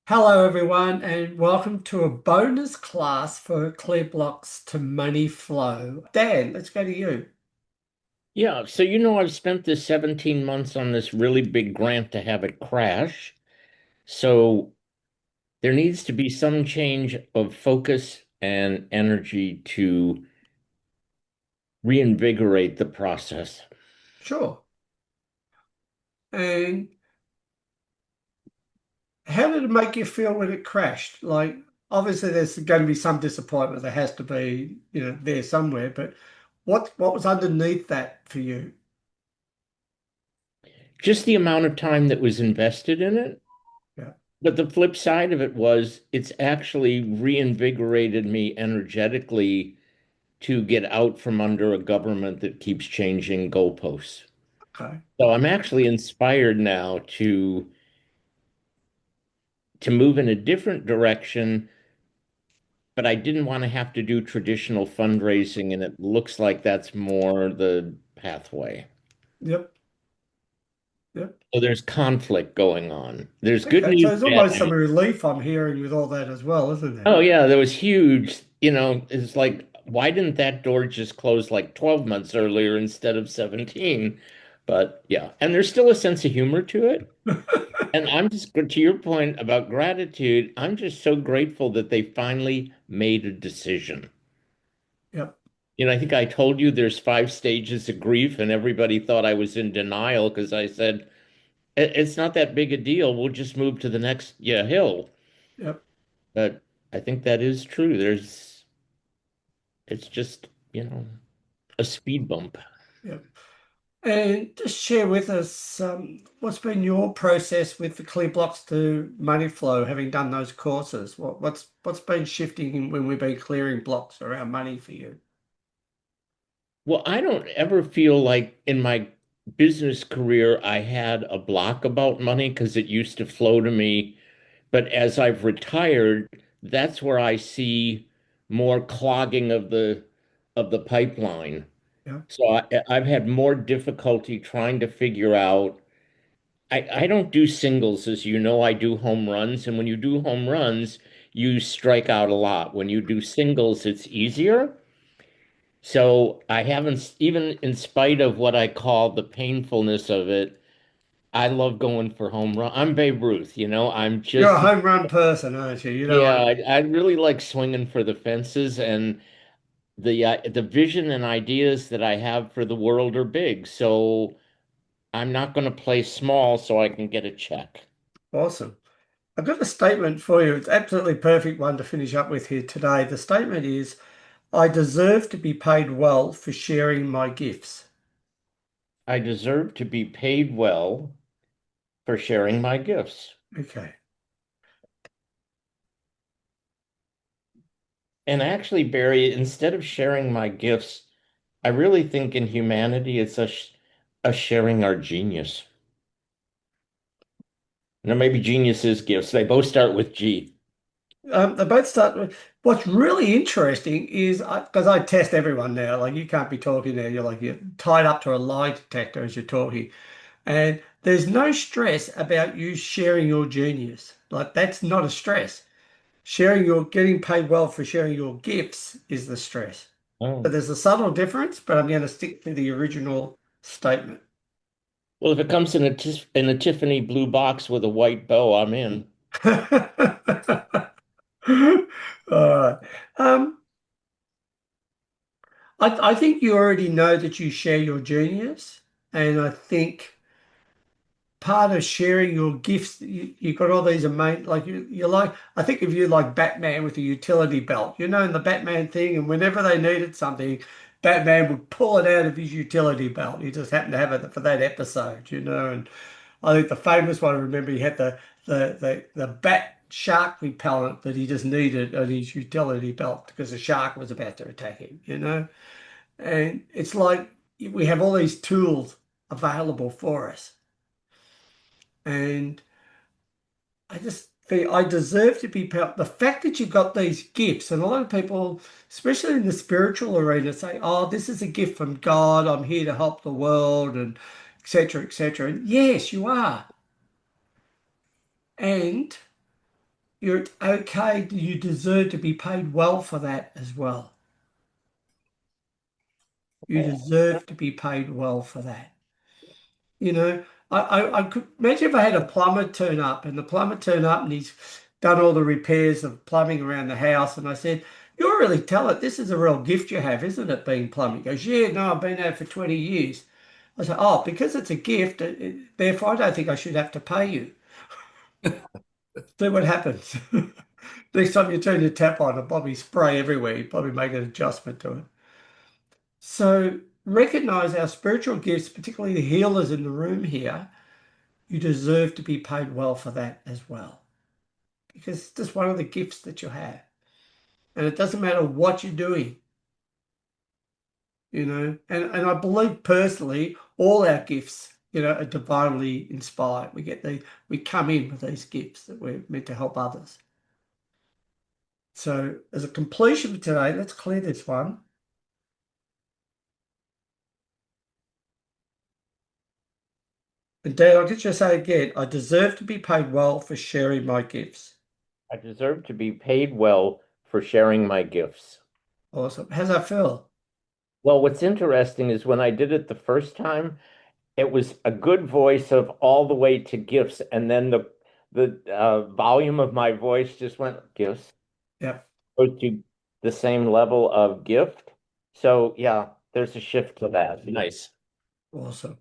Hello, everyone, and welcome to a bonus class for Clear Blocks to Money Flow. Dan, let's go to you. Yeah, so I've spent this 17 months on this really big grant to have it crash. So there needs to be some change of focus and energy to reinvigorate the process. Sure. And how did it make you feel when it crashed? Like, obviously, there's going to be some disappointment. There has to be, there somewhere. But what was underneath that for you? Just the amount of time that was invested in it. Yeah. But the flip side of it was it's actually reinvigorated me energetically to get out from under a government that keeps changing goalposts. Okay. So I'm actually inspired now to move in a different direction, but I didn't want to have to do traditional fundraising, and it looks like that's more the pathway. Yep. Yep. So there's conflict going on. There's good Okay. So news, there's bad almost some news. relief I'm hearing with all that as well, isn't there? Oh yeah, there was huge, it's like, why didn't that door just close like 12 months earlier instead of 17? But yeah, and there's still a sense of humor to it. And I'm just, to your point about gratitude, I'm just so grateful that they finally made a decision. Yep. I think I told you there's 5 stages of grief, and everybody thought I was in denial because I said, It's not that big a deal. We'll just move to the next hill." Yep. But I think that is true. It's just, a speed bump. Yep. And just share with us what's been your process with the clear blocks to money flow, having done those courses. What's been shifting when we've been clearing blocks around money for you? Well, I don't ever feel like in my business career I had a block about money because it used to flow to me. But as I've retired, that's where I see more clogging of the pipeline. Yeah. So I've had more difficulty trying to figure out. I don't do singles, as you know, I do home runs. And when you do home runs, you strike out a lot. When you do singles, it's easier. So I haven't, even in spite of what I call the painfulness of it, I love going for home run. I'm Babe Ruth, I'm You're a just, home run person, aren't you? You know yeah, what? I really like swinging for the fences, and the vision and ideas that I have for the world are big. So I'm not going to play small so I can get a check. Awesome. I've got a statement for you. It's absolutely perfect one to finish up with here today. The statement is, I deserve to be paid well for sharing my gifts. I deserve to be paid well for sharing my gifts. Okay. And actually, Barry, instead of sharing my gifts, I really think in humanity it's a sharing our genius. Now, maybe genius is gifts. They both start with G. They both start with what's really interesting is because I test everyone now, like you can't be talking there, you're tied up to a lie detector as you're talking. And there's no stress about you sharing your genius. Like that's not a stress. Sharing your getting paid well for sharing your gifts is the stress. Oh. But there's a subtle difference, but I'm going to stick to the original statement. Well, if it comes in a Tiffany blue box with a white bow, I'm in. All right. Um, I think you already know that you share your genius, and I think part of sharing your gifts, you got all these amazing, like you're like, I think of you like Batman with a utility belt, in the Batman thing, and whenever they needed something, Batman would pull it out of his utility belt. He just happened to have it for that episode. And I think the famous one, I remember he had the bat shark repellent that he just needed on his utility belt because the shark was about to attack him. And it's like we have all these tools available for us. And I just think I deserve to be proud. The fact that you've got these gifts, and a lot of people, especially in the spiritual arena, say, "Oh, this is a gift from God. I'm here to help the world," and etc., etc. And yes, you are. And You're okay. You deserve to be paid well for that as well. You Okay. deserve to be paid well for that. You know, I could imagine if I had a plumber turn up and the plumber turn up and he's done all the repairs of plumbing around the house. And I said, "You're really talented. This is a real gift you have, isn't it, being plumbing?" He goes, "Yeah, no, I've been at it for 20 years." I said, "Oh, because it's a gift, therefore I don't think I should have to pay you." See what happens. Next time you turn your tap on, it'll probably spray everywhere. You probably make an adjustment to it. So recognize our spiritual gifts, particularly the healers in the room here. You deserve to be paid well for that as well, because it's just one of the gifts that you have. And it doesn't matter what you're doing, And I believe personally, all our gifts, are divinely inspired. We come in with these gifts that we're meant to help others. So as a completion for today, let's clear this one. And Dan, I'll just say again, I deserve to be paid well for sharing my gifts. I deserve to be paid well for sharing my gifts. Awesome. How's that feel? Well, what's interesting is when I did it the first time, it was a good voice of all the way to gifts, and then the volume of my voice just went gifts Yeah, goes to the same level of gift. So yeah, there's a shift to that. Nice. awesome.